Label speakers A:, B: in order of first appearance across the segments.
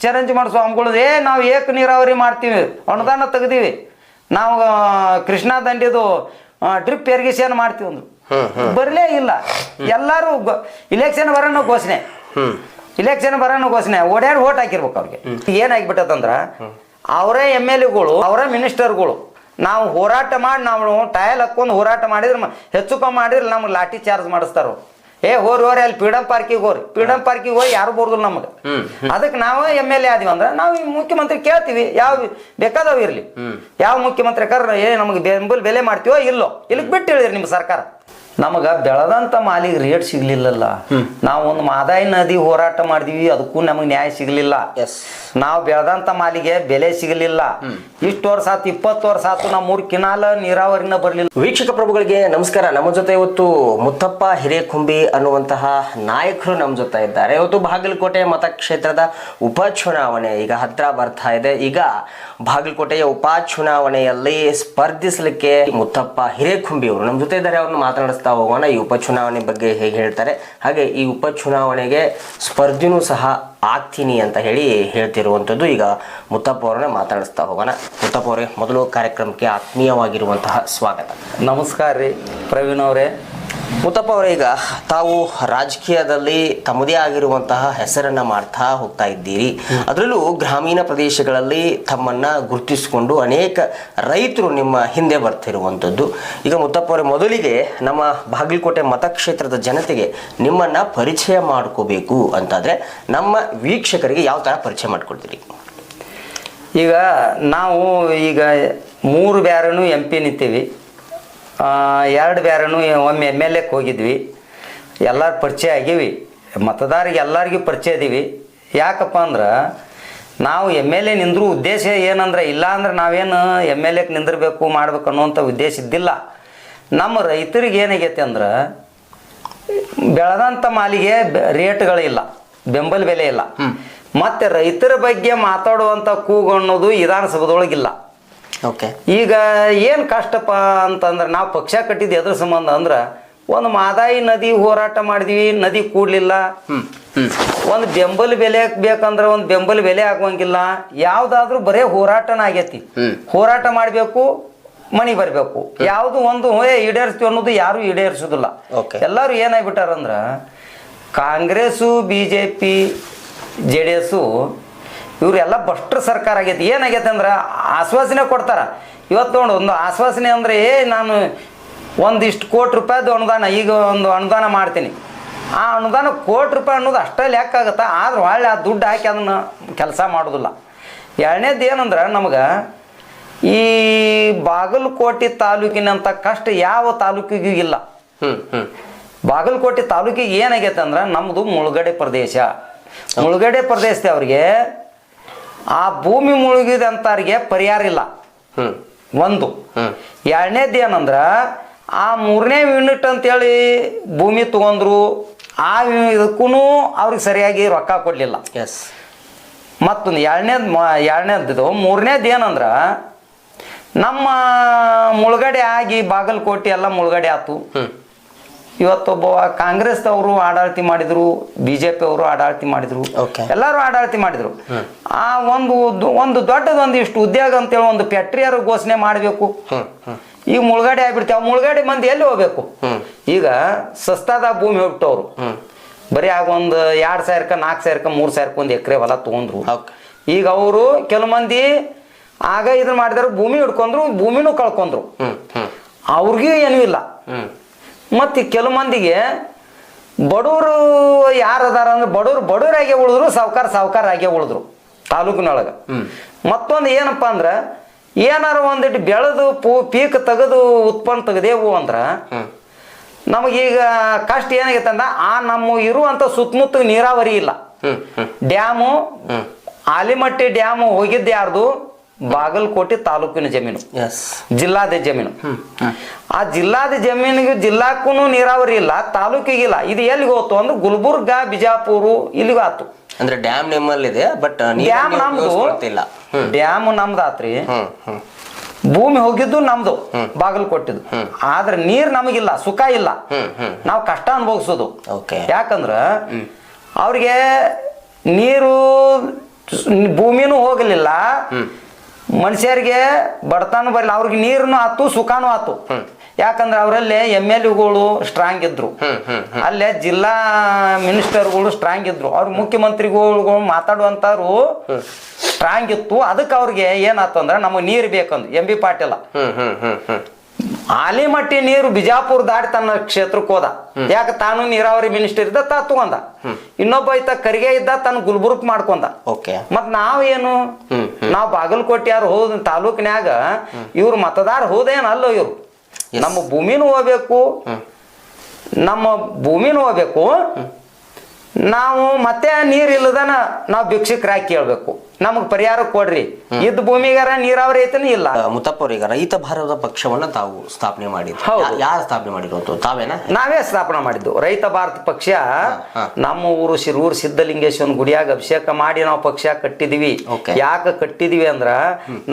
A: Challenge ಮಾಡಿಸೋ ಅಂಗಳು ನಾವು ಏಕ ನೀರಾವರಿ ಮಾಡ್ತೀವಿ, ಅನುದಾನ ತೆಗ್ದೀವಿ, ನಾವು ಕೃಷ್ಣಾ ದಂಡಿದು ಡ್ರಿಪ್ ಇರಿಗೇಷನ್ ಮಾಡ್ತೀವಿ ಅಂದ್ರು. ಬರಲೇ ಇಲ್ಲ. ಎಲ್ಲರೂ ಇಲೆಕ್ಷನ್ ಬರೋಣ ಘೋಷಣೆ, ಇಲೆಕ್ಷನ್ ಬರೋಣ ಘೋಷಣೆ, ಓಡಾಡಿ ಓಟ್ ಹಾಕಿರ್ಬೇಕು ಅವ್ರಿಗೆ. ಏನಾಗಿಬಿಟ್ಟದಂದ್ರ ಅವರೇ MLAಗಳು, ಅವರೇ ಮಿನಿಸ್ಟರ್ಗಳು ನಾವು ಹೋರಾಟ ಮಾಡಿ ನಾವು ಟಯಲ್ ಹಾಕೊಂಡು ಹೋರಾಟ ಮಾಡಿದ್ರೆ ಹೆಚ್ಚು ಕಮ್ಮಿ ಮಾಡಿದ್ರೆ ನಮ್ಗೆ ಲಾಠಿ ಚಾರ್ಜ್ ಮಾಡಿಸ್ತಾರ. ಹೋರಿ ಅಲ್ಲಿ ಫ್ರೀಡಮ್ ಪಾರ್ಕಿಗೆ ಹೋರಿ, ಫ್ರೀಡಮ್ ಪಾರ್ಕಿಗೆ ಹೋಗಿ ಯಾರು ಬರೋದಿಲ್ಲ ನಮಗೆ. ಅದಕ್ಕೆ ನಾವು MLA ಆದಿವಿ ಅಂದ್ರೆ ನಾವು ಈ ಮುಖ್ಯಮಂತ್ರಿ ಕೇಳ್ತೀವಿ, ಯಾವ ಬೇಕಾದವ್ ಇರಲಿ, ಯಾವ ಮುಖ್ಯಮಂತ್ರಿ ಕರ್ರ ನಮಗೆ ಬೆಲೆ ಮಾಡ್ತೀವೋ ಇಲ್ಲೋ, ಇಲ್ಲಿಗೆ ಬಿಟ್ಟು ಹೇಳಿರಿ ನಿಮ್ಮ ಸರ್ಕಾರ. ನಮಗೆ ಬೆಳೆದಂಥ ಮಾಲಿಗೆ ರೇಟ್ ಸಿಗ್ಲಿಲ್ಲಲ್ಲ. ನಾವು ಒಂದು ಮಾದಾಯಿ ನದಿ ಹೋರಾಟ ಮಾಡಿದ್ವಿ, ಅದಕ್ಕೂ ನಮಗೆ ನ್ಯಾಯ ಸಿಗಲಿಲ್ಲ. ನಾವು ಬೆಳೆದಂಥ ಮಾಲಿಗೆ ಬೆಲೆ ಸಿಗಲಿಲ್ಲ. ಇಷ್ಟು ವರ್ಷ ಆತು, 20 ವರ್ಷ ಆತು, ನಾವು 3 ಕಿನಾಲ ನೀರಾವರಿನ ಬರಲಿಲ್ಲ.
B: ವೀಕ್ಷಕ ಪ್ರಭುಗಳಿಗೆ ನಮಸ್ಕಾರ. ನಮ್ಮ ಜೊತೆ ಇವತ್ತು ಮುತ್ತಪ್ಪ ಹಿರೇಕುಂಬಿ ಅನ್ನುವಂತಹ ನಾಯಕರು ನಮ್ಮ ಜೊತೆ ಇದ್ದಾರೆ. ಇವತ್ತು ಬಾಗಲಕೋಟೆ ಮತಕ್ಷೇತ್ರದ ಉಪಚುನಾವಣೆ ಈಗ ಹತ್ರ ಬರ್ತಾ ಇದೆ. ಈಗ ಬಾಗಲಕೋಟೆಯ ಉಪಚುನಾವಣೆಯಲ್ಲಿ ಸ್ಪರ್ಧಿಸಲಿಕ್ಕೆ ಮುತ್ತಪ್ಪ ಹಿರೇಕುಂಬಿ ಅವರು ನಮ್ಮ ಜೊತೆ ಇದ್ದಾರೆ. ಅವ್ರನ್ನ ಮಾತನಾಡಿಸ್ತಾ ಹೋಗೋಣ. ಈ ಉಪಚುನಾವಣೆ ಬಗ್ಗೆ ಹೇಗೆ ಹೇಳ್ತಾರೆ, ಹಾಗೆ ಈ ಉಪಚುನಾವಣೆಗೆ ಸ್ಪರ್ಧಿನೂ ಸಹ ಆಗ್ತೀನಿ ಅಂತ ಹೇಳ್ತಿರುವಂಥದ್ದು. ಈಗ ಮುತ್ತಪ್ಪ ಅವರನ್ನ ಮಾತಾಡಿಸ್ತಾ ಹೋಗೋಣ. ಮುತ್ತಪ್ಪ ಅವರೇ, ಮೊದಲು ಕಾರ್ಯಕ್ರಮಕ್ಕೆ ಆತ್ಮೀಯವಾಗಿರುವಂತಹ ಸ್ವಾಗತ.
A: ನಮಸ್ಕಾರ ರೀ ಪ್ರವೀಣ್ ಅವರೇ.
B: ಮುತ್ತಪ್ಪ ಅವರೇ, ಈಗ ತಾವು ರಾಜಕೀಯದಲ್ಲಿ ತಮ್ಮದೇ ಆಗಿರುವಂತಹ ಹೆಸರನ್ನ ಮಾಡ್ತಾ ಹೋಗ್ತಾ ಇದ್ದೀರಿ. ಅದರಲ್ಲೂ ಗ್ರಾಮೀಣ ಪ್ರದೇಶಗಳಲ್ಲಿ ತಮ್ಮನ್ನ ಗುರುತಿಸಿಕೊಂಡು ಅನೇಕ ರೈತರು ನಿಮ್ಮ ಹಿಂದೆ ಬರ್ತಿರುವಂಥದ್ದು. ಈಗ ಮುತ್ತಪ್ಪ ಅವರೇ, ಮೊದಲಿಗೆ ನಮ್ಮ ಬಾಗಲಕೋಟೆ ಮತಕ್ಷೇತ್ರದ ಜನತೆಗೆ ನಿಮ್ಮನ್ನ ಪರಿಚಯ ಮಾಡ್ಕೋಬೇಕು ಅಂತಾದ್ರೆ ನಮ್ಮ ವೀಕ್ಷಕರಿಗೆ ಯಾವ ತರ ಪರಿಚಯ ಮಾಡ್ಕೊಳ್ತೀರಿ?
A: ಈಗ ನಾವು ಈಗ 3 ಬ್ಯಾರನು MP ನಿಂತೀವಿ, 2 ಬ್ಯಾರನು ಒಮ್ಮೆ MLA ಹೋಗಿದ್ವಿ. ಎಲ್ಲರೂ ಪರಿಚಯ ಆಗೀವಿ, ಮತದಾರಿಗೆ ಎಲ್ಲರಿಗೂ ಪರಿಚಯ ಇದೀವಿ. ಯಾಕಪ್ಪ ಅಂದ್ರೆ ನಾವು MLA ನಿಂದ್ರೂ ಉದ್ದೇಶ ಏನಂದ್ರೆ, ಇಲ್ಲ ಅಂದ್ರೆ ನಾವೇನು MLA ನಿಂದಿರಬೇಕು ಮಾಡ್ಬೇಕು ಅನ್ನೋಂಥ ಉದ್ದೇಶ ಇದ್ದಿಲ್ಲ. ನಮ್ಮ ರೈತರಿಗೆ ಏನಾಗೈತೆ ಅಂದ್ರೆ ಬೆಳೆದಂಥ ಮಾಲಿಗೆ ರೇಟ್ಗಳಿಲ್ಲ, ಬೆಂಬಲ ಬೆಲೆ ಇಲ್ಲ. ಮತ್ತು ರೈತರ ಬಗ್ಗೆ ಮಾತಾಡುವಂಥ ಕೂಗು ಅನ್ನೋದು ವಿಧಾನಸಭೆದೊಳಗಿಲ್ಲ. ಈಗ ಏನು ಕಷ್ಟಪ್ಪ ಅಂತಂದ್ರೆ ನಾವು ಪಕ್ಷ ಕಟ್ಟಿದ್ದು ಎದ್ರ ಸಂಬಂಧ ಅಂದ್ರೆ, ಒಂದು ಮಾದಾಯಿ ನದಿ ಹೋರಾಟ ಮಾಡಿದ್ವಿ, ನದಿ ಕೂಡ್ಲಿಲ್ಲ. ಒಂದು ಬೆಂಬಲ ಬೆಲೆ ಬೇಕಂದ್ರೆ ಒಂದು ಬೆಂಬಲ ಬೆಲೆ ಆಗುವಂಗಿಲ್ಲ. ಯಾವ್ದಾದ್ರು ಬರೇ ಹೋರಾಟನ ಆಗೈತಿ. ಹೋರಾಟ ಮಾಡಬೇಕು, ಮನಿ ಬರಬೇಕು, ಯಾವುದು ಒಂದು ಈಡೇರಿಸ್ತೀವಿ ಅನ್ನೋದು ಯಾರು ಈಡೇರಿಸೋದಿಲ್ಲ. ಎಲ್ಲರೂ ಏನಾಗ್ಬಿಟ್ಟಾರಂದ್ರ ಕಾಂಗ್ರೆಸ್ಸು, BJP, JDS ಇವರೆಲ್ಲ ಭ್ರಷ್ಟ ಸರ್ಕಾರ ಆಗೈತಿ. ಏನಾಗೈತೆ ಅಂದ್ರೆ ಆಶ್ವಾಸನೆ ಕೊಡ್ತಾರ. ಇವತ್ತು ನೋಡಿ, ಒಂದು ಆಶ್ವಾಸನೆ ಅಂದರೆ ನಾನು ಒಂದಿಷ್ಟು ಕೋಟಿ ರೂಪಾಯಿದು ಅನುದಾನ, ಈಗ ಒಂದು ಅನುದಾನ ಮಾಡ್ತೀನಿ, ಆ ಅನುದಾನ ಕೋಟಿ ರೂಪಾಯಿ ಅನ್ನೋದು ಅಷ್ಟೇ ಲೆಕ್ಕ ಆಗುತ್ತಾ, ಆದ್ರೆ ಒಳ್ಳೆ ಆ ದುಡ್ಡು ಹಾಕಿ ಅದನ್ನು ಕೆಲಸ ಮಾಡೋದಿಲ್ಲ. ಎರಡನೇದು ಏನಂದ್ರೆ, ನಮ್ಗೆ ಈ ಬಾಗಲಕೋಟೆ ತಾಲೂಕಿನಂಥ ಕಷ್ಟ ಯಾವ ತಾಲೂಕಿಗೂ ಇಲ್ಲ. ಬಾಗಲಕೋಟೆ ತಾಲೂಕಿಗೆ ಏನಾಗೈತೆ ಅಂದ್ರೆ, ನಮ್ಮದು ಮುಳುಗಡೆ ಪ್ರದೇಶ. ಮುಳುಗಡೆ ಪ್ರದೇಶದವ್ರಿಗೆ ಆ ಭೂಮಿ ಮುಳುಗಿದಂಥವ್ರಿಗೆ ಪರಿಹಾರ ಇಲ್ಲ. ಒಂದು. ಎರಡನೇದು ಏನಂದ್ರೆ, ಆ 3ನೇ ಯೂನಿಟ್ ಅಂತೇಳಿ ಭೂಮಿ ತಗೊಂಡ್ರು, ಆ ಇದಕ್ಕೂ ಅವ್ರಿಗೆ ಸರಿಯಾಗಿ ರೊಕ್ಕ ಕೊಡಲಿಲ್ಲ. ಮತ್ತೊಂದು ಎರಡನೇದು. 3ನೇದು ಏನಂದ್ರೆ, ನಮ್ಮ ಮುಳುಗಡೆ ಆಗಿ ಬಾಗಲಕೋಟೆ ಎಲ್ಲ ಮುಳುಗಡೆ ಆಯ್ತು. ಇವತ್ತೊಬ್ಬ ಕಾಂಗ್ರೆಸ್ದವರು ಆಡಳಿತ ಮಾಡಿದ್ರು, BJP ಅವರು ಆಡಳಿತ ಮಾಡಿದ್ರು, ಎಲ್ಲರೂ ಆಡಳಿತ ಮಾಡಿದ್ರು. ಆ ಒಂದು ದೊಡ್ಡದೊಂದಿಷ್ಟು ಉದ್ಯೋಗ ಅಂತೇಳಿ ಒಂದು ಫ್ಯಾಕ್ಟ್ರಿಯಾರು ಘೋಷಣೆ ಮಾಡಬೇಕು. ಈಗ ಮುಳುಗಡೆ ಆಗ್ಬಿಡ್ತೇವೆ. ಮುಳುಗಡೆ ಮಂದಿ ಎಲ್ಲಿ ಹೋಗ್ಬೇಕು? ಈಗ ಸಸ್ತಾದ ಭೂಮಿ ಹೋಗ್ಬಿಟ್ಟವ್ರು ಬರೀ ಆಗ ಒಂದು 2,000ಕ್ಕೆ 4,000ಕ್ಕೆ 3,000ಕ್ಕೆ ಒಂದು ಎಕರೆ ಹೊಲ ತಗೊಂಡ್ರು. ಈಗ ಅವರು ಕೆಲವು ಮಂದಿ ಆಗ ಇದನ್ನ ಮಾಡಿದ್ರು, ಭೂಮಿ ಹಿಡ್ಕೊಂಡ್ರು, ಭೂಮಿನೂ ಕಳ್ಕೊಂಡ್ರು, ಅವ್ರಿಗೂ ಏನೂ ಇಲ್ಲ. ಮತ್ತು ಕೆಲವು ಮಂದಿಗೆ ಬಡವರು ಯಾರು ಅದಾರ ಅಂದ್ರೆ ಬಡವರಾಗೆ ಉಳಿದ್ರು, ಸಾವುಕಾರಾಗೆ ಉಳಿದ್ರು ತಾಲೂಕಿನೊಳಗೆ. ಮತ್ತೊಂದು ಏನಪ್ಪ ಅಂದ್ರೆ, ಏನಾರು ಒಂದಿಟ್ಟು ಬೆಳೆದು ಪೀಕ್ ತೆಗೆದು ಉತ್ಪನ್ನ ತೆಗೆದೇವು ಅಂದ್ರೆ ನಮಗೀಗ ಕಷ್ಟ ಏನಾಗೈತೆ ಅಂದ್ರೆ, ಆ ನಮ್ಮ ಇರುವಂಥ ಸುತ್ತಮುತ್ತ ನೀರಾವರಿ ಇಲ್ಲ. ಡ್ಯಾಮು ಆಲಿಮಟ್ಟಿ ಡ್ಯಾಮು ಹೋಗಿದ್ದು ಯಾರ್ದು? ಬಾಗಲಕೋಟೆ ತಾಲೂಕಿನ ಜಮೀನು, ಜಿಲ್ಲಾದ ಜಮೀನು. ಆ ಜಿಲ್ಲಾದ ಜಮೀನಿಗೆ ಜಿಲ್ಲಾಕ್ಕೂ ನೀರಾವರಿ ಇಲ್ಲ, ತಾಲೂಕಿಗಿಲ್ಲ. ಇದು ಎಲ್ಲಿಗೆ ಹೋತು ಅಂದ್ರೆ ಗುಲ್ಬರ್ಗ, ಬಿಜಾಪುರ ಇಲ್ಲಿಗೂ ಆತು.
B: ಅಂದ್ರೆ ಡ್ಯಾಮ್ ನಿಮ್ಮಲ್ಲಿದೆ, ಬಟ್
A: ಡ್ಯಾಮ್ ನಮ್ದು, ಡ್ಯಾಮ್ ನಮ್ದು ಆತ್ರಿ. ಭೂಮಿ ಹೋಗಿದ್ದು ನಮ್ದು ಬಾಗಲಕೋಟೆದು, ಆದ್ರೆ ನೀರ್ ನಮಗಿಲ್ಲ, ಸುಖ ಇಲ್ಲ. ನಾವು ಕಷ್ಟ ಅನುಭವಿಸೋದು. ಯಾಕಂದ್ರ ಅವ್ರಿಗೆ ನೀರು ಭೂಮಿನೂ ಹೋಗಲಿಲ್ಲ, ಮನುಷ್ಯರಿಗೆ ಬಡತನ ಬರಲಿಲ್ಲ, ಅವ್ರಿಗೆ ನೀರನ್ನು ಆತು ಸುಖಾನು ಆತು. ಯಾಕಂದ್ರೆ ಅವರಲ್ಲಿ MLAಗಳು ಸ್ಟ್ರಾಂಗ್ ಇದ್ರು, ಅಲ್ಲೇ ಜಿಲ್ಲಾ ಮಿನಿಸ್ಟರ್ಗಳು ಸ್ಟ್ರಾಂಗ್ ಇದ್ರು, ಅವ್ರ ಮುಖ್ಯಮಂತ್ರಿಗಳು ಮಾತಾಡುವಂತವ್ರು ಸ್ಟ್ರಾಂಗ್ ಇತ್ತು. ಅದಕ್ಕೆ ಅವ್ರಿಗೆ ಏನಾಯ್ತು ಅಂದ್ರೆ ನಮಗೆ ನೀರು ಬೇಕಂದ್ MB ಪಾಟೀಲ ಆಲಿಮಟ್ಟಿ ನೀರು ಬಿಜಾಪುರ ದಾಟಿ ತನ್ನ ಕ್ಷೇತ್ರಕ್ಕೆ ಹೋದ. ಯಾಕೆ ತಾನು ನೀರಾವರಿ ಮಿನಿಸ್ಟರ್ ಇದ್ದ ತಾ ತಗೊಂಡ, ಇನ್ನೊಬ್ಬ ಇತ್ತ ಕರಿಗೆ ಇದ್ದ ತನ್ನ ಗುಲ್ಬರ್ಗ್ ಮಾಡ್ಕೊಂಡ. ಮತ್ ನಾವೇನು ನಾವ್ ಬಾಗಲಕೋಟೆ ಯಾರು ಹೋದ ತಾಲೂಕಿನ್ಯಾಗ ಇವ್ರು ಮತದಾರ ಹೋದೇನಲ್ಲ, ಇವ್ರು ನಮ್ಮ ಭೂಮಿನೂ ಹೋಗ್ಬೇಕು, ನಮ್ಮ ಭೂಮಿನೂ ಹೋಗ್ಬೇಕು, ನಾವು ಮತ್ತೆ ನೀರಿಲ್ಲದನ ನಾವು ಭಿಕ್ಷಕರಾಗಿ ಕೇಳ್ಬೇಕು, ನಮಗ್ ಪರಿಹಾರ ಕೊಡ್ರಿ. ಇದ್ದ ಭೂಮಿಗಾರ ನೀರಾವರಿ ಐತನ ಇಲ್ಲ.
B: ಮುತ್ತಪ್ಪವ್ರೀಗ ರೈತ ಭಾರತ ಪಕ್ಷವನ್ನ ತಾವು ಸ್ಥಾಪನೆ ಮಾಡಿದ್ರು, ಯಾರು ಸ್ಥಾಪನೆ ಮಾಡಿರೋದು? ತಾವೇನಾ?
A: ನಾವೇ ಸ್ಥಾಪನೆ ಮಾಡಿದ್ದು ರೈತ ಭಾರತ ಪಕ್ಷ. ನಮ್ಮ ಊರು ಶಿರೂರು ಸಿದ್ಧಲಿಂಗೇಶ್ವರನ ಗುಡಿಯಾಗ ಅಭಿಷೇಕ ಮಾಡಿ ನಾವು ಪಕ್ಷ ಕಟ್ಟಿದೀವಿ. ಯಾಕೆ ಕಟ್ಟಿದೀವಿ ಅಂದ್ರ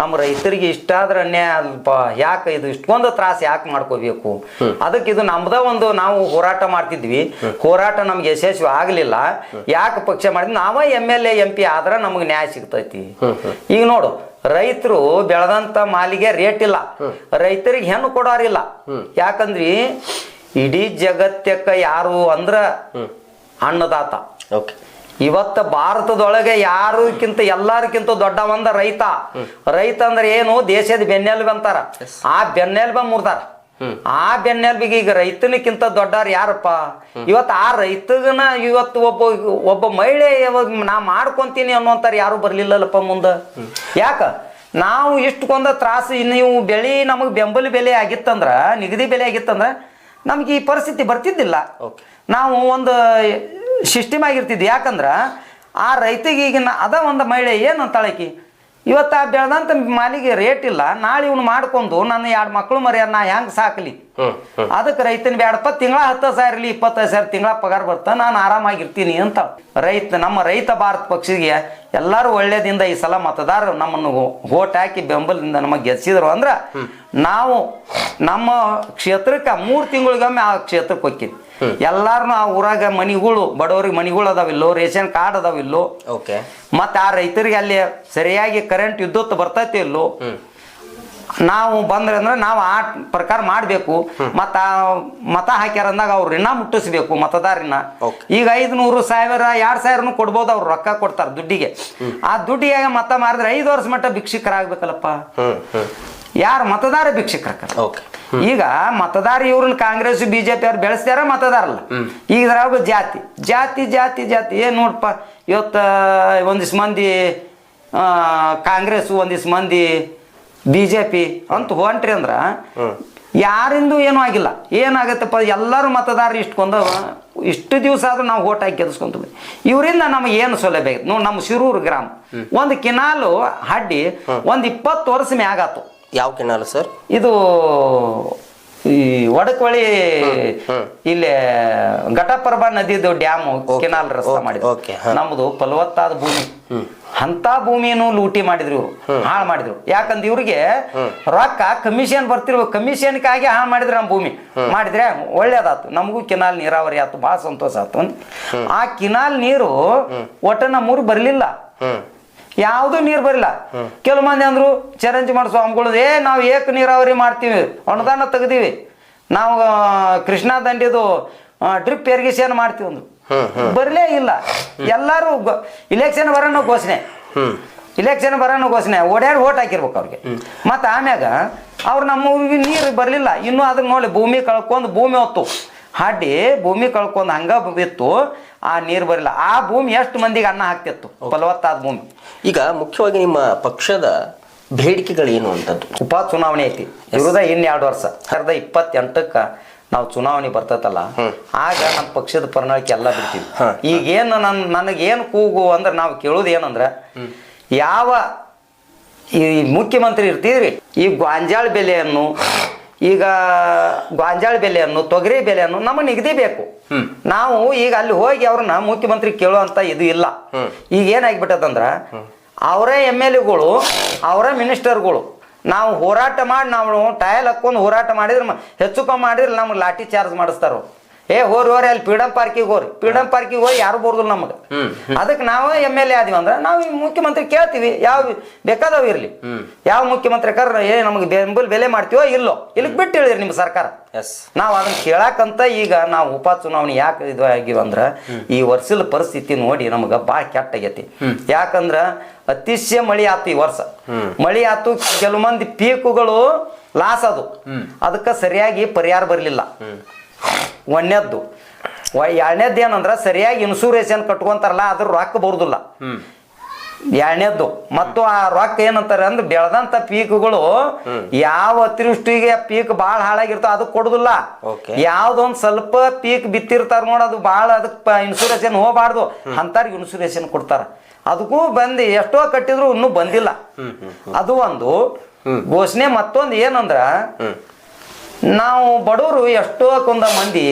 A: ನಮ್ಮ ರೈತರಿಗೆ ಇಷ್ಟ ಆದ್ರೆ ಅನ್ಯಾಯ ಅಲ್ಪ, ಯಾಕೆ ಇದು ಇಷ್ಟೊಂದು ತ್ರಾಸ ಯಾಕೆ ಮಾಡ್ಕೋಬೇಕು, ಅದಕ್ಕೆ ಇದು ನಮ್ದ ಒಂದು ನಾವು ಹೋರಾಟ ಮಾಡ್ತಿದ್ವಿ. ಹೋರಾಟ ನಮ್ಗೆ ಯಶಸ್ವಿ ಆಗ್ಲಿಲ್ಲ. ಯಾಕೆ ಪಕ್ಷ ಮಾಡಿದ್ವಿ, ನಾವ MLA MP ಆದ್ರ ನಮಗ್ ನ್ಯಾಯ ಸಿಗ್ತೈತಿ. ಈಗ ನೋಡು, ರೈತರು ಬೆಳೆದಂತ ಮಾಲಿಗೆ ರೇಟ್ ಇಲ್ಲ, ರೈತರಿಗೆ ಹೆಣ್ಣು ಕೊಡೋರಿಲ್ಲ. ಯಾಕಂದ್ರಿ ಇಡೀ ಜಗತ್ತಕ್ಕ ಯಾರು ಅಂದ್ರ ಅನ್ನದಾತ. ಇವತ್ತ ಭಾರತದೊಳಗೆ ಯಾರಕ್ಕಿಂತ ಎಲ್ಲಾರಕ್ಕಿಂತ ದೊಡ್ಡ ಒಂದ ರೈತ. ರೈತ ಅಂದ್ರೆ ಏನು, ದೇಶದ ಬೆನ್ನೆಲುಬು ಅಂತಾರ. ಆ ಬೆನ್ನೆಲುಬ ಮುರ್ದಾರ. ಆ ಬೆನ್ನೆಲುಬಿಗೆ ಈಗ ರೈತನಕ್ಕಿಂತ ದೊಡ್ಡವ್ರ ಯಾರಪ್ಪ? ಇವತ್ತು ಆ ರೈತಗನ ಇವತ್ತು ಒಬ್ಬ ಮಹಿಳೆ ನಾ ಮಾಡ್ಕೊಂತೀನಿ ಅನ್ನೋಂತಾರ ಯಾರು ಬರ್ಲಿಲ್ಲಲ್ಲಪ್ಪ ಮುಂದ. ಯಾಕ ನಾವು ಇಷ್ಟಕೊಂದ ತ್ರಾಸು, ನೀವು ಬೆಳಿ ನಮಗ್ ಬೆಂಬಲ ಬೆಲೆ ಆಗಿತ್ತಂದ್ರ, ನಿಗದಿ ಬೆಲೆ ಆಗಿತ್ತಂದ್ರ ನಮ್ಗೆ ಈ ಪರಿಸ್ಥಿತಿ ಬರ್ತಿದ್ದಿಲ್ಲ. ನಾವು ಒಂದು ಸಿಸ್ಟಮ್ ಆಗಿರ್ತಿದ್ವಿ. ಯಾಕಂದ್ರ ಆ ರೈತಿಗೆ ಈಗ ಅದ ಒಂದು ಮಹಿಳೆ ಏನು ಅಂತಾಳಕಿ, ಇವತ್ತು ಆ ಬೆಳೆದಂತ ಮಾಲಿಗೆ ರೇಟ್ ಇಲ್ಲ, ನಾಳೆ ಇವನು ಮಾಡ್ಕೊಂಡು ನನ್ನ 2 ಮಕ್ಕಳು ಮರ್ಯಾರ ನಾ ಹೆಂಗ್ ಸಾಕಲಿ? ಅದಕ್ಕೆ ರೈತನ ಬೇಡಪ್ಪ, ತಿಂಗಳ 10,000 ಇರಲಿ 25,000 ತಿಂಗಳ ಪಗಾರ ಬರ್ತಾ ನಾನು ಆರಾಮಾಗಿರ್ತೀನಿ ಅಂತ. ನಮ್ಮ ರೈತ ಭಾರತ ಪಕ್ಷಿಗೆ ಎಲ್ಲರೂ ಒಳ್ಳೇದಿಂದ ಈ ಸಲ ಮತದಾರರು ನಮ್ಮನ್ನು ಓಟ್ ಹಾಕಿ ಬೆಂಬಲದಿಂದ ನಮಗೆ ಗೆಲ್ಸಿದ್ರು ಅಂದ್ರ ನಾವು ನಮ್ಮ ಕ್ಷೇತ್ರಕ್ಕೆ 3 ತಿಂಗಳಿಗೊಮ್ಮೆ ಆ ಕ್ಷೇತ್ರಕ್ಕೆ ಹೋಗ್ತೀವಿ. ಎಲ್ಲಾರು ಆ ಊರಾಗ ಮನಿಗಳು, ಬಡವರಿಗೆ ಮನಿಗಳು ಅದಾವಿಲ್ಲೋ, ರೇಷನ್ ಕಾರ್ಡ್ ಅದಾವಿಲ್ಲೋ, ಮತ್ತೆ ಆ ರೈತರಿಗೆ ಅಲ್ಲಿ ಸರಿಯಾಗಿ ಕರೆಂಟ್ ವಿದ್ಯುತ್ ಬರ್ತೈತಿ ಇಲ್ಲೋ, ನಾವು ಬಂದ್ರೆ ಅಂದ್ರೆ ನಾವು ಆ ಪ್ರಕಾರ ಮಾಡ್ಬೇಕು. ಮತ್ತ ಮತ ಹಾಕ್ಯಾರ ಅಂದಾಗ ಅವ್ರು ಋಣ ಮುಟ್ಟಿಸ್ಬೇಕು ಮತದಾರನ. ಈಗ 500, 1000, 2000 ಕೊಡ್ಬೋದು, ಅವ್ರು ರೊಕ್ಕ ಕೊಡ್ತಾರ ದುಡ್ಡಿಗೆ. ಆ ದುಡ್ಡಿಗೆ ಮತ ಮಾರಿದ್ರೆ 5 ವರ್ಷ ಮಟ್ಟ ಭಿಕ್ಷಕರಾಗ್ಬೇಕಲ್ಲಪ್ಪ. ಯಾರು ಮತದಾರ ಭಿಕ್ಷಕರ. ಈಗ ಮತದಾರ ಇವ್ರನ್ನ ಕಾಂಗ್ರೆಸ್ BJP ಅವ್ರು ಬೆಳೆಸ್ತಾರ, ಮತದಾರಲ್ಲ. ಈಗ ಇದ್ರಾಗ ಜಾತಿ ಜಾತಿ ಜಾತಿ ಜಾತಿ ಏನ್ ನೋಡಪ್ಪ, ಇವತ್ತ ಒಂದಿಷ್ಟು ಮಂದಿ ಕಾಂಗ್ರೆಸ್, ಒಂದಿಷ್ಟು ಮಂದಿ BJP ಅಂತ ಹೊಂಟ್ರಿ ಅಂದ್ರ ಯಾರಿಂದು ಏನೂ ಆಗಿಲ್ಲ. ಏನಾಗತ್ತಪ್ಪ, ಎಲ್ಲರೂ ಮತದಾರ ಇಷ್ಟು ದಿವಸ ಆದ್ರೂ ನಾವು ಓಟ್ ಹಾಕಿ ಗೆಲ್ಸ್ಕೊಂತೀವಿ. ಇವರಿಂದ ನಮಗೆ ಏನು ಸೌಲಭ್ಯ ಆಗೈತೆ ನೋಡಿ. ನಮ್ಮ ಶಿರೂರು ಗ್ರಾಮ ಒಂದು ಕೆನಾಲು ಹಡ್ಡಿ ಒಂದು 20 ವರ್ಷ ಮ್ಯಾಗಾತು.
B: ಯಾವ ಕೆನಾಲ್ ಸರ್? ಇದು
A: ಈ ಒಡಕವಳಿ ಇಲ್ಲಿ ಘಟಪ್ರಭಾ ನದಿದು ಡ್ಯಾಮ್ ಕೆನಾಲ್ ರಸ್ತೆ ಮಾಡಿದ್ರು. ನಮ್ದು ಫಲವತ್ತಾದ ಭೂಮಿ, ಅಂತ ಭೂಮಿಯನ್ನು ಲೂಟಿ ಮಾಡಿದ್ರು ಇವ್ರು, ಹಾಳು ಮಾಡಿದ್ರು. ಯಾಕಂದ್ರೆ ಇವ್ರಿಗೆ ರೊಕ್ಕ ಕಮಿಷನ್ ಬರ್ತಿರ್ಬೇಕು, ಕಮಿಷನ್ಗಾಗಿ ಹಾಳು ಮಾಡಿದ್ರು. ನಮ್ಮ ಭೂಮಿ ಮಾಡಿದ್ರೆ ಒಳ್ಳೇದಾತು, ನಮಗೂ ಕೆನಾಲ್ ನೀರಾವರಿ ಆಯ್ತು, ಬಹಳ ಸಂತೋಷ ಆಯ್ತು. ಆ ಕೆನಾಲ್ ನೀರು ಒಟ್ಟ ನಮ್ಮೂರು ಬರ್ಲಿಲ್ಲ, ಯಾವ್ದು ನೀರು ಬರಿಲ್ಲ. ಕೆಲವು ಮಂದಿ ಅಂದ್ರು ಚರಂಜಿ ಮಾಡೋ ಸ್ವಾಮಿಗಳು, ನಾವು ಏಕ ನೀರಾವರಿ ಮಾಡ್ತೀವಿ, ಅನುದಾನ ತೆಗ್ದೀವಿ, ನಾವು ಕೃಷ್ಣಾ ದಂಡಿದು ಡ್ರಿಪ್ ಇರಿಗೇಷನ್ ಮಾಡ್ತೀವಿ ಅಂದ್ರು. ಬರ್ಲೇ ಇಲ್ಲ. ಎಲ್ಲಾರು ಇಲೆಕ್ಷನ್ ಬರೋಣ ಘೋಷಣೆ, ಇಲೆಕ್ಷನ್ ಬರೋಣ ಘೋಷಣೆ, ಓಡಾಡಿ ಓಟ್ ಹಾಕಿರ್ಬೇಕು ಅವ್ರಿಗೆ. ಮತ್ತ ಆಮ್ಯಾಗ ಅವ್ರು ನಮ್ಮ ಊರಿಗೆ ನೀರು ಬರ್ಲಿಲ್ಲ. ಇನ್ನು ಅದನ್ನ ನೋಡಿ ಭೂಮಿ ಕಳ್ಕೊಂಡು, ಭೂಮಿ ಹೊತ್ತು ಹಾಡಿ ಭೂಮಿ ಕಳ್ಕೊಂಡು ಹಂಗ ಬಿತ್ತು, ಆ ನೀರು ಬರಲಿಲ್ಲ. ಆ ಭೂಮಿ ಎಷ್ಟು ಮಂದಿಗೆ ಅನ್ನ ಹಾಕ್ತಿತ್ತು, ಫಲವತ್ತಾದ ಭೂಮಿ.
B: ಈಗ ಮುಖ್ಯವಾಗಿ ನಿಮ್ಮ ಪಕ್ಷದ ಬೇಡಿಕೆಗಳೇನು ಅಂತದ್ದು?
A: ಉಪ ಚುನಾವಣೆ ಐತಿ ಇರುದ ಇನ್ನು 2 ವರ್ಷ. 2028ಕ್ಕ ನಾವು ಚುನಾವಣೆ ಬರ್ತೈತಲ್ಲ, ಆಗ ನಮ್ಮ ಪಕ್ಷದ ಪ್ರಣಾಳಿಕೆ ಎಲ್ಲ ಬಿಡ್ತೀವಿ. ಈಗೇನು ನನಗೇನು ಕೂಗು ಅಂದ್ರೆ ನಾವು ಕೇಳೋದು ಏನಂದ್ರೆ, ಯಾವ ಈ ಮುಖ್ಯಮಂತ್ರಿ ಇರ್ತೀರಿ, ಈ ಗಾಂಜಾಳ ಬೆಲೆಯನ್ನು, ಈಗ ಗಾಂಜಾಳ ಬೆಲೆಯನ್ನು, ತೊಗರಿ ಬೆಲೆಯನ್ನು ನಮಗೆ ನಿಗದಿ ಬೇಕು. ನಾವು ಈಗ ಅಲ್ಲಿ ಹೋಗಿ ಅವ್ರನ್ನ ಮುಖ್ಯಮಂತ್ರಿ ಕೇಳುವಂತ ಇದು ಇಲ್ಲ. ಈಗ ಏನಾಗ್ಬಿಟ್ಟದಂದ್ರ, ಅವರೇ MLAಗಳು, ಅವರೇ ಮಿನಿಸ್ಟರ್ಗಳು ನಾವು ಹೋರಾಟ ಮಾಡಿ, ನಾವು ಟಯಲ್ ಹಾಕೊಂಡು ಹೋರಾಟ ಮಾಡಿದ್ರೆ ಹೆಚ್ಚು ಕಮ್ಮಿ ಮಾಡಿದ್ರೆ ನಮ್ಗೆ ಲಾಠಿ ಚಾರ್ಜ್ ಮಾಡಿಸ್ತಾರ. ಹೋರಿ ಅಲ್ಲಿ ಫ್ರೀಡಮ್ ಪಾರ್ಕಿಗೆ ಹೋಗಿ ಹೋಗಿ ಯಾರು ಬರೋದಿಲ್ಲ ನಮಗೆ. ಅದಕ್ಕೆ ನಾವು MLA ಆದಿವಿ ಅಂದ್ರೆ ನಾವು ಈ ಮುಖ್ಯಮಂತ್ರಿ ಕೇಳ್ತೀವಿ, ಯಾವ ಬೇಕಾದವ್ ಇರ್ಲಿ, ಯಾವ ಮುಖ್ಯಮಂತ್ರಿ ನಮಗೆ ಬೆಲೆ ಮಾಡ್ತೀವೋ ಇಲ್ಲೋ, ಇಲ್ಲಿಗೆ ಬಿಟ್ಟು ಹೇಳಿರಿ ನಿಮ್ಮ ಸರ್ಕಾರ. ನಾವು ಅದನ್ನ ಕೇಳಾಕಂತ ಈಗ ನಾವು ಉಪಚುನಾವಣೆ ಯಾಕೆ ಇದು ಆಗಿವಂದ್ರ ಈ ವರ್ಷದ ಪರಿಸ್ಥಿತಿ ನೋಡಿ ನಮ್ಗೆ ಭಾಳ ಕೆಟ್ಟ ಆಗೈತಿ. ಯಾಕಂದ್ರ ಅತಿಶಯ ಮಳಿ ಆತು ಈ ವರ್ಷ, ಮಳಿ ಆತು, ಕೆಲವು ಮಂದಿ ಪೀಕುಗಳು ಲಾಸ್ ಅದು, ಅದಕ್ಕೆ ಸರಿಯಾಗಿ ಪರಿಹಾರ ಬರಲಿಲ್ಲ. ಒಂದನೇದ್ದು. ಎರಡನೇದ್ದು ಏನಂದ್ರ ಸರಿಯಾಗಿ ಇನ್ಸೂರೆನ್ಸ್ ಕಟ್ಕೊಂತಾರಲ್ಲ ಅದ್ರ ರೊಕ್ಕ ಬರುದಿಲ್ಲ. ಎರಡನೇದ್ದು. ಮತ್ತು ಆ ರೊಕ್ಕ ಏನಂತಾರೆ ಅಂದ್ರೆ ಬೆಳೆದಂತ ಪೀಕ್ಗಳು ಯಾವ ಅತಿವೃಷ್ಟಿಗೆ ಪೀಕ್ ಭಾಳ ಹಾಳಾಗಿರ್ತಾವ ಅದಕ್ಕೆ ಕೊಡುದಿಲ್ಲ. ಯಾವ್ದೊಂದ್ ಸ್ವಲ್ಪ ಪೀಕ್ ಬಿತ್ತಿರ್ತಾರ ನೋಡ, ಅದು ಭಾಳ ಅದಕ್ಕೆ ಇನ್ಸೂರೆನ್ಸ್ ಹೋಗ್ಬಾರ್ದು ಅಂತಾರ್ಗೆ ಇನ್ಸೂರೆನ್ಸ್ ಕೊಡ್ತಾರ. ಅದಕ್ಕೂ ಬಂದು ಎಷ್ಟೋ ಕಟ್ಟಿದ್ರು ಇನ್ನೂ ಬಂದಿಲ್ಲ. ಅದು ಒಂದು ಘೋಷಣೆ. ಮತ್ತೊಂದು ಏನಂದ್ರ ನಾವು ಬಡವರು ಎಷ್ಟೋ ಕೊಂದ ಮಂದಿ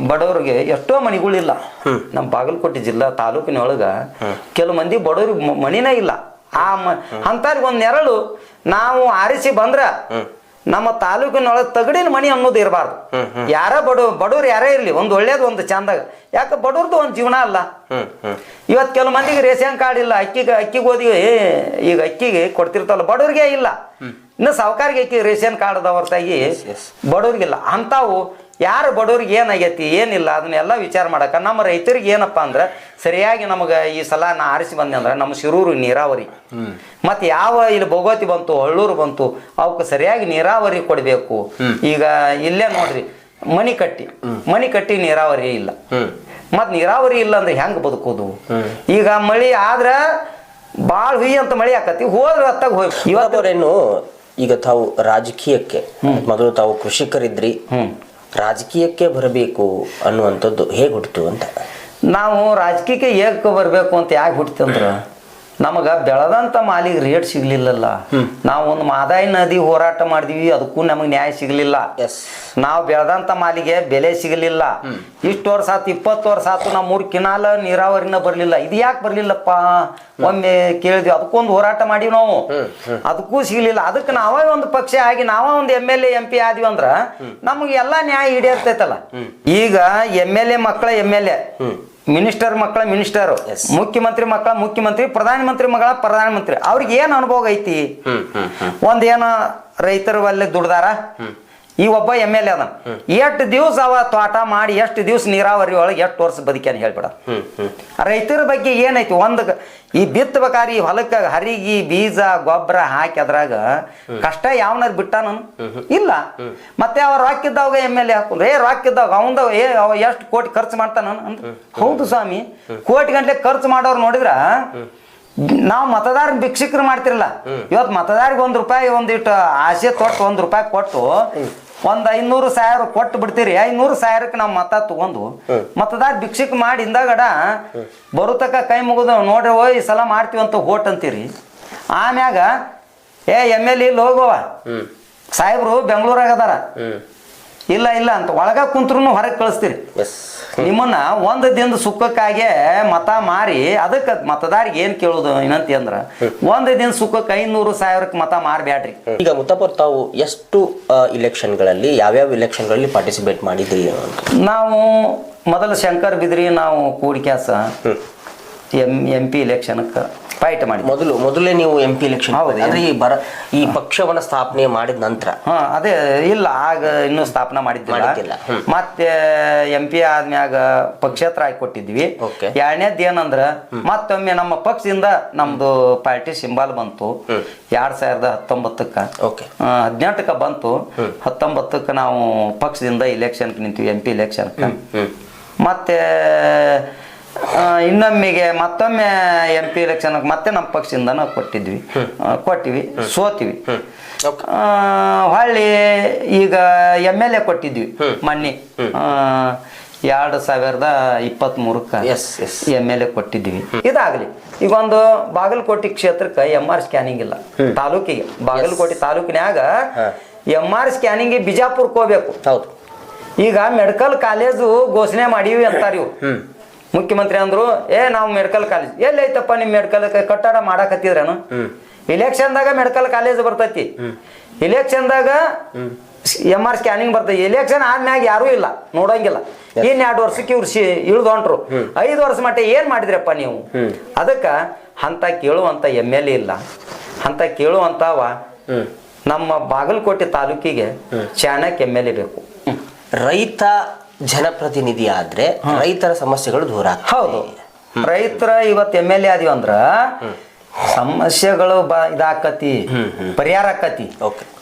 A: ಬಡವರಿಗೆ ಎಷ್ಟೋ ಮನಿಗಳಿಲ್ಲ. ನಮ್ಮ ಬಾಗಲಕೋಟೆ ಜಿಲ್ಲಾ ತಾಲೂಕಿನೊಳಗ ಕೆಲವು ಮಂದಿ ಬಡವ್ರಿಗೆ ಮನಿನೇ ಇಲ್ಲ. ಅಂತಾರ್ಗೆ ಒಂದ್ ನೆರಳು ನಾವು ಆರಿಸಿ ಬಂದ್ರ ನಮ್ಮ ತಾಲೂಕಿನೊಳಗೆ ತಗಡಿನ ಮನಿ ಅನ್ನೋದು ಇರಬಾರ್ದು. ಯಾರ ಬಡವ್ರು ಯಾರೇ ಇರ್ಲಿ, ಒಂದು ಒಳ್ಳೇದು ಒಂದು ಚಂದಾಗ. ಯಾಕೆ ಬಡವ್ರದ್ದು ಒಂದು ಜೀವನ ಅಲ್ಲ. ಇವತ್ತು ಕೆಲವು ಮಂದಿಗೆ ರೇಷನ್ ಕಾರ್ಡ್ ಇಲ್ಲ, ಅಕ್ಕಿಗೆ ಓದಿ ಈಗ ಅಕ್ಕಿಗೆ ಕೊಡ್ತಿರ್ತಲ್ಲ, ಬಡವ್ರಿಗೆ ಇಲ್ಲ. ಇನ್ನು ಸಾವುಕಾರಿಗೆ ಅಕ್ಕಿ ರೇಷನ್ ಕಾರ್ಡ್ ಅದ ಹೊರತಾಗಿ ಬಡವ್ರಿಗಿಲ್ಲ. ಅಂತಾವು ಯಾರು ಬಡವ್ರಿಗೆ ಏನಾಗೈತಿ ಏನಿಲ್ಲ ಅದನ್ನೆಲ್ಲ ವಿಚಾರ ಮಾಡಕ ನಮ್ಮ ರೈತರಿಗೆ ಏನಪ್ಪಾ ಅಂದ್ರೆ ಸರಿಯಾಗಿ ನಮಗೆ ಈ ಸಲ ನಾ ಆರಿಸಿ ಬಂದೆ ಅಂದ್ರೆ ನಮ್ಮ ಶಿರೂರು ನೀರಾವರಿ ಮತ್ತೆ ಯಾವ ಇಲ್ಲಿ ಭೋಗವತಿ ಬಂತು, ಹಳ್ಳೂರು ಬಂತು, ಅವಕ್ಕೆ ಸರಿಯಾಗಿ ನೀರಾವರಿ ಕೊಡಬೇಕು. ಈಗ ಇಲ್ಲೇ ನೋಡ್ರಿ ಮನಿ ಕಟ್ಟಿ ನೀರಾವರಿ ಇಲ್ಲ. ಮತ್ ನೀರಾವರಿ ಇಲ್ಲ ಅಂದ್ರೆ ಹೆಂಗ್ ಬದುಕೋದು? ಈಗ ಮಳಿ ಆದ್ರ ಬಾಳ್ ಹುಯಿ ಅಂತ ಮಳಿ ಆಕತಿ, ಹೋದ್ರ ಹೊತ್ತಾಗ ಹೋಗಿ.
B: ಇವತ್ತವ್ರೇನು ಈಗ ತಾವು ರಾಜಕೀಯಕ್ಕೆ ಮೊದಲು ತಾವು ಕೃಷಿಕರಿದ್ರಿ, ರಾಜಕೀಯಕ್ಕೆ ಬರಬೇಕು ಅನ್ನುವಂಥದ್ದು ಹೇಗೆ ಹುಟ್ಟಿತು ಅಂತ?
A: ನಾವು ರಾಜಕೀಯಕ್ಕೆ ಹೇಗೆ ಬರಬೇಕು ಅಂತ ಯಾಕೆ ಹುಟ್ಟಿತಂದ್ರ ನಮಗ ಬೆಳೆದಂತ ಮಾಲಿಗೆ ರೇಟ್ ಸಿಗ್ಲಿಲ್ಲಲ್ಲ. ನಾವು ಒಂದು ಮಾದಾಯಿ ನದಿ ಹೋರಾಟ ಮಾಡಿದ್ವಿ, ಅದಕ್ಕೂ ನಮಗೆ ನ್ಯಾಯ ಸಿಗ್ಲಿಲ್ಲ. ನಾವು ಬೆಳೆದಂತ ಮಾಲಿಗೆ ಬೆಲೆ ಸಿಗಲಿಲ್ಲ. ಇಷ್ಟು ವರ್ಷ ಆತು, 20 ವರ್ಷ ಆತು, ನಾವು 3 ಕಿನಾಲ ನೀರಾವರಿನ ಬರ್ಲಿಲ್ಲ. ಇದು ಯಾಕೆ ಬರ್ಲಿಲ್ಲಪ್ಪ ಒಮ್ಮೆ ಕೇಳಿದ್ವಿ, ಅದಕ್ಕೊಂದು ಹೋರಾಟ ಮಾಡಿವಿ ನಾವು, ಅದಕ್ಕೂ ಸಿಗ್ಲಿಲ್ಲ. ಅದಕ್ಕೆ ನಾವೇ ಒಂದು ಪಕ್ಷ ಆಗಿ ನಾವೇ ಒಂದು MLA MP ಆದ್ವಿ ಅಂದ್ರ ನಮಗೆ ಎಲ್ಲಾ ನ್ಯಾಯ ಈಡೇರ್ತೈತಲ್ಲ. ಈಗ MLA ಮಕ್ಕಳ MLA, ಮಿನಿಸ್ಟರ್ ಮಕ್ಕಳ ಮಿನಿಸ್ಟರ್, ಮುಖ್ಯಮಂತ್ರಿ ಮಕ್ಕಳ ಮುಖ್ಯಮಂತ್ರಿ, ಪ್ರಧಾನಮಂತ್ರಿ ಮಗಳ ಪ್ರಧಾನಮಂತ್ರಿ. ಅವ್ರಿಗೆ ಏನ್ ಅನುಭವ ಐತಿ? ಒಂದೇನೋ ರೈತರು ಅಲ್ಲಿ ದುಡ್ದಾರ, ಈ ಒಬ್ಬ MLA ಅದ, ಎಷ್ಟು ದಿವ್ಸ ಅವ ತೋಟ ಮಾಡಿ ಎಷ್ಟು ದಿವ್ಸ ನೀರಾವರಿ ಒಳಗೆ ಎಷ್ಟು ವರ್ಷ ಬದುಕ್ಯಾನ ಹೇಳ್ಬೇಡ. ರೈತರ ಬಗ್ಗೆ ಏನೈತಿ? ಈ ಬಿತ್ತಬೇಕಾದ್ರೆ ಈ ಹೊಲಕ್ಕ ಹರಿಗಿ ಬೀಜ ಗೊಬ್ಬರ ಹಾಕಿ ಅದ್ರಾಗ ಕಷ್ಟ ಯಾವನಾರು ಬಿಟ್ಟಾನ? ಇಲ್ಲ. ಮತ್ತೆ ಅವ ರೊಕ್ಕಿದ್ದಾಗ MLA ಹಾಕೊಂಡ್ರೆ ರೊಕ್ಕಿದ್ದಾಗ ಅವ ಎಷ್ಟು ಕೋಟಿ ಖರ್ಚು ಮಾಡ್ತಾನ ಅಂತ. ಹೌದು ಸ್ವಾಮಿ, ಕೋಟಿ ಗಂಟ್ಲೆ ಖರ್ಚು ಮಾಡೋರು ನೋಡಿದ್ರ ನಾವು ಮತದಾರ ಭಿಕ್ಷಕರು ಮಾಡ್ತಿರಲ್ಲ. ಇವತ್ತು ಮತದಾರಿಗೆ ₹1 ಒಂದಿಟ್ಟು ಆಸೆ ತೊಟ್ಟು ₹1 ಕೊಟ್ಟು ಒಂದು 500,000 ಕೊಟ್ಟು ಬಿಡ್ತೀರಿ. 500,000ಕ್ಕೆ ನಾವು ಮತ ತಗೊಂಡು ಮತದಾರ ಭಿಕ್ಷಕ್ ಮಾಡಿ ಹಿಂದಗಡ ಬರುತಕ್ಕ ಕೈ ಮುಗಿದು ನೋಡ್ರಿ ಈ ಸಲ ಮಾಡ್ತೀವಿ ಅಂತ ಓಟ್ ಅಂತೀರಿ. ಆಮ್ಯಾಗ MLA ಇಲ್ಲಿ ಹೋಗುವ ಸಾಹೇಬ್ರು ಬೆಂಗಳೂರಾಗ ಅದಾರ, ಇಲ್ಲ ಅಂತ ಒಳಗ ಕುಂತ್ರು ಹೊರಗೆ ಕಳಿಸ್ತೀರಿ. ನಿಮ್ಮನ್ನ ಒಂದು ದಿನದ ಸುಖಕ್ಕಾಗೆ ಮತ ಮಾರಿ ಅದಕ್ಕೆ ಮತದಾರಿಗೆ ಏನ್ ಕೇಳುದು ಏನಂತ ಅಂದ್ರ ಒಂದು ದಿನ ಸುಖಕ್ಕೆ 500,000ಕ್ಕೆ ಮತ ಮಾರಬ್ಯಾಡ್ರಿ.
B: ಈಗ ಮುತ್ತಪ್ಪ ತಾವು ಎಷ್ಟು ಇಲೆಕ್ಷನ್ಗಳಲ್ಲಿ ಯಾವ್ಯಾವ ಇಲೆಕ್ಷನ್ಗಳಲ್ಲಿ ಪಾರ್ಟಿಸಿಪೇಟ್ ಮಾಡಿದ್ರಿ? ನಾವು
A: ಮೊದಲು ಶಂಕರ್ ಬಿದ್ರಿ ನಾವು ಕೂಡಿಕ್ಯಾಸ MP ಇಲೆಕ್ಷನ್ಕ್ಕೆ ಫೈಟ್ ಮಾಡಿ
B: ಮೊದಲೇ ನೀವು MP ಇಲೆಕ್ಷನ್ ಅಂದ್ರೆ ಈ ಪಕ್ಷವನ್ನ ಸ್ಥಾಪನೆ ಮಾಡಿದ ನಂತರ?
A: ಅದೇ ಇಲ್ಲ, ಆಗ ಇನ್ನೂ ಸ್ಥಾಪನೆ ಮಾಡಿದ್ದಿಲ್ಲ. ಮತ್ತೆ MP ಆದ್ಮ್ಯಾಗ ಪಕ್ಷೇತರ ಆಗಿ ಕೊಟ್ಟಿದ್ವಿ. ಎರಡನೇದ್ ಏನಂದ್ರ ಮತ್ತೊಮ್ಮೆ ನಮ್ಮ ಪಕ್ಷದಿಂದ ನಮ್ದು ಪಾರ್ಟಿ ಸಿಂಬಲ್ ಬಂತು 2019ಕ್ಕ, 18ಕ್ಕ ಬಂತು. 19ಕ್ಕ ನಾವು ಪಕ್ಷದಿಂದ ಇಲೆಕ್ಷನ್ಗೆ ನಿಂತೀವಿ, MP ಇಲೆಕ್ಷನ್ಕ್ಕೆ. ಮತ್ತೆ ಇನ್ನೊಮ್ಮೆಗೆ ಮತ್ತೊಮ್ಮೆ MP ಇಲೆಕ್ಷನ್ ಮತ್ತೆ ನಮ್ಮ ಪಕ್ಷದಿಂದ ಕೊಟ್ಟಿವಿ, ಸೋತಿವಿ. ಹೊಳ್ಳಿ ಈಗ MLA ಕೊಟ್ಟಿದ್ವಿ ಮೊನ್ನೆ 2023ಕ್ಕ MLA ಕೊಟ್ಟಿದ್ವಿ. ಇದಾಗ್ಲಿ. ಈಗ ಒಂದು ಬಾಗಲಕೋಟೆ ಕ್ಷೇತ್ರಕ್ಕೆ MR ಸ್ಕ್ಯಾನಿಂಗ್ ಇಲ್ಲ. ತಾಲೂಕಿಗೆ ಬಾಗಲಕೋಟೆ ತಾಲೂಕಿನ್ಯಾಗ MR ಸ್ಕ್ಯಾನಿಂಗ್ ಬಿಜಾಪುರಕ್ಕೆ ಹೋಗ್ಬೇಕು. ಈಗ ಮೆಡಿಕಲ್ ಕಾಲೇಜು ಘೋಷಣೆ ಮಾಡೀವಿ ಅಂತಾರ ಇವು. ಮುಖ್ಯಮಂತ್ರಿ ಅಂದ್ರು ನಾವು ಮೆಡಿಕಲ್ ಕಾಲೇಜ್ ಎಲ್ಲಿ ಐತಪ್ಪ ನಿಮ್ ಮೆಡಿಕಲ್ ಕಟ್ಟಡ ಮಾಡಾಕತ್ತಿದ್ರೇನು? ಇಲೆಕ್ಷನ್ದಾಗ ಮೆಡಿಕಲ್ ಕಾಲೇಜ್ ಬರ್ತೈತಿ, ಇಲೆಕ್ಷನ್ದಾಗ MR ಸ್ಕ್ಯಾನಿಂಗ್ ಬರ್ತದೆ. ಎಲೆಕ್ಷನ್ ಆದ್ಮ್ಯಾಗ ಯಾರೂ ಇಲ್ಲ, ನೋಡಂಗಿಲ್ಲ. ಇನ್ 2 ವರ್ಷಕ್ಕೆ ಇವ್ರು ಇಳಿದು ಹೊಂಟ್ರು. 5 ವರ್ಷ ಮಟ್ಟ ಏನ್ ಮಾಡಿದ್ರಪ್ಪ ನೀವು? ಅದಕ್ಕ ಅಂತ ಕೇಳುವಂತ MLA ಇಲ್ಲ, ಅಂತ ಕೇಳುವಂತವ ನಮ್ಮ ಬಾಗಲಕೋಟೆ ತಾಲೂಕಿಗೆ ಚಾಣಕ್ಯ MLA ಬೇಕು.
B: ರೈತ ಜನಪ್ರತಿನಿಧಿ ಆದ್ರೆ ರೈತರ ಸಮಸ್ಯೆಗಳು ದೂರ ಆಗ್ತವೆ.
A: ಹೌದು, ರೈತರ ಇವತ್ತು MLA ಆದಿವ ಅಂದ್ರ ಸಮಸ್ಯೆಗಳು ಇದಾಕತಿ, ಪರಿಹಾರ ಆಕತಿ.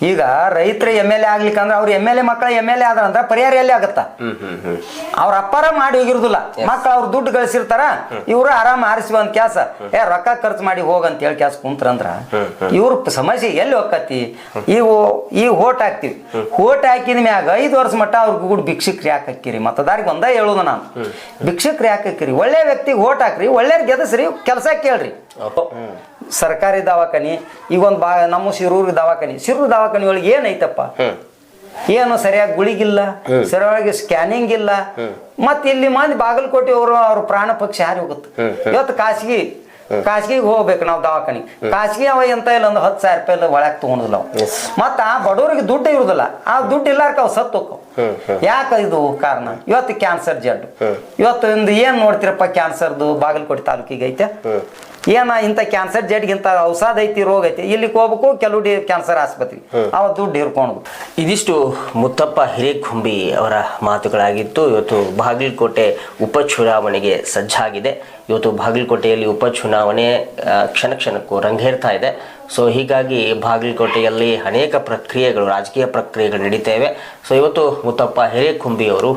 A: ಈಗ ರೈತರ MLA ಆಗ್ಲಿಕ್ಕಂದ್ರ ಅವ್ರ MLA ಮಕ್ಕಳ MLA ಆದ್ರ ಅಂದ್ರ ಪರಿಹಾರ ಎಲ್ಲಿ ಆಗತ್ತ? ಅವ್ರ ಅಪ್ಪಾರ ಮಾಡಿ ಹೋಗಿರುದಿಲ್ಲ, ಮಕ್ಕಳು ಅವ್ರ ದುಡ್ಡು ಗಳಿಸಿರ್ತಾರ, ಇವ್ರು ಆರಾಮ್ ಆರಿಸಿ ಒಂದ್ ಕ್ಯಾಸ ರೊಕ್ಕ ಖರ್ಚು ಮಾಡಿ ಹೋಗಂತ ಹೇಳಿ ಕ್ಯಾಸ್ ಕುಂತ್ರಂದ್ರ ಇವ್ರ ಸಮಸ್ಯೆ ಎಲ್ಲಿ ಹೋಗತಿ? ಈಗ ಓಟ್ ಹಾಕ್ತಿವಿ, ಓಟ್ ಹಾಕಿದ ಮ್ಯಾಗ 5 ವರ್ಷ ಮಟ್ಟ ಅವ್ರ ಕೂಡ ಭಿಕ್ಷಕ್ರಿ ಯಾಕೆ ಹಾಕಿರಿ? ಮತದಾರಿಗೆ ಒಂದ ಹೇಳುದು ನಾನು, ಭಿಕ್ಷಕ್ರಿ ಯಾಕೆ ಹಾಕಿರಿ? ಒಳ್ಳೆ ವ್ಯಕ್ತಿಗೆ ಓಟ್ ಹಾಕ್ರಿ, ಒಳ್ಳೆ ಗೆದಸ್ರಿ, ಕೆಲಸ ಕೇಳ್ರಿ. ಸರ್ಕಾರಿ ದವಾಖಾನಿ ಈಗ ನಮ್ಮ ಶಿರೂರ್ ದವಾಖಾನಿ ಒಳಗೆ ಏನೈತಪ್ಪ? ಏನು ಸರಿಯಾಗಿ ಗುಳಿಗಿಲ್ಲ, ಸರಿಯಾಗಿ ಸ್ಕ್ಯಾನಿಂಗ್ ಇಲ್ಲ. ಮತ್ತೆ ಇಲ್ಲಿ ಮಂದಿ ಬಾಗಲಕೋಟೆ ಅವ್ರ ಪ್ರಾಣ ಪಕ್ಷಿ ಯಾರು ಹೋಗುತ್ತೆ? ಇವತ್ತು ಖಾಸಗಿಗೆ ಹೋಗ್ಬೇಕು ನಾವು ದವಾಖಾನಿಗೆ. ಖಾಸಗಿ ಅವ ಎಂತ ಇಲ್ಲ ಒಂದು 10,000 ರೂಪಾಯಿ ಒಳಗೆ ತಗೊಂಡಿಲ್ಲ. ಮತ್ತ ಆ ಬಡವರಿಗೆ ದುಡ್ಡು ಇರುದಿಲ್ಲ, ಆ ದುಡ್ಡು ಇಲ್ಲಾರ್ಕ ಅವ್ ಸತ್ತು ಹೋಕ್ಕವು. ಯಾಕೆ ಇದು ಕಾರಣ? ಇವತ್ತು ಕ್ಯಾನ್ಸರ್ ಜಡ್ಡು, ಇವತ್ತು ಏನ್ ನೋಡ್ತಿರಪ್ಪ ಕ್ಯಾನ್ಸರ್ದು ಬಾಗಲಕೋಟೆ ತಾಲೂಕಿಗೆ ಐತೆ? ಏನ ಇಂಥ ಕ್ಯಾನ್ಸರ್ ಜಡ್ಗಿಂತ ಔಷಧ ಐತಿ, ರೋಗ ಐತಿ, ಇಲ್ಲಿಗೆ ಹೋಗ್ಬೇಕು ಕೆಲವು ಕ್ಯಾನ್ಸರ್ ಆಸ್ಪತ್ರೆ, ಅವ ದುಡ್ಡು ಹಿರ್ಕೊಂಡು.
B: ಇದಿಷ್ಟು ಮುತ್ತಪ್ಪ ಹಿರೇಕುಂಬಿ ಅವರ ಮಾತುಗಳಾಗಿತ್ತು. ಇವತ್ತು ಬಾಗಲಕೋಟೆ ಉಪಚುನಾವಣೆಗೆ ಸಜ್ಜಾಗಿದೆ. ಇವತ್ತು ಬಾಗಲಕೋಟೆಯಲ್ಲಿ ಉಪಚುನಾವಣೆ ಕ್ಷಣಕ್ಕೂ ರಂಗೇರ್ತಾ ಇದೆ. ಸೊ ಹೀಗಾಗಿ ಬಾಗಲಕೋಟೆಯಲ್ಲಿ ಅನೇಕ ಪ್ರಕ್ರಿಯೆಗಳು, ರಾಜಕೀಯ ಪ್ರಕ್ರಿಯೆಗಳು ನಡೀತೇವೆ. ಸೊ ಇವತ್ತು ಮುತ್ತಪ್ಪ ಹಿರೇಕುಂಬಿ ಅವರು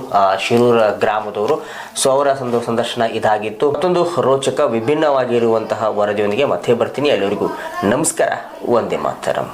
B: ಶಿರೂರ ಗ್ರಾಮದವರು. ಸೊ ಅವರ ಒಂದು ಸಂದರ್ಶನ ಇದಾಗಿತ್ತು. ಮತ್ತೊಂದು ರೋಚಕ ವಿಭಿನ್ನವಾಗಿರುವಂತಹ ವರದಿಯೊಂದಿಗೆ ಮತ್ತೆ ಬರ್ತೀನಿ. ಎಲ್ಲರಿಗೂ ನಮಸ್ಕಾರ, ವಂದೇ ಮಾತರಂ.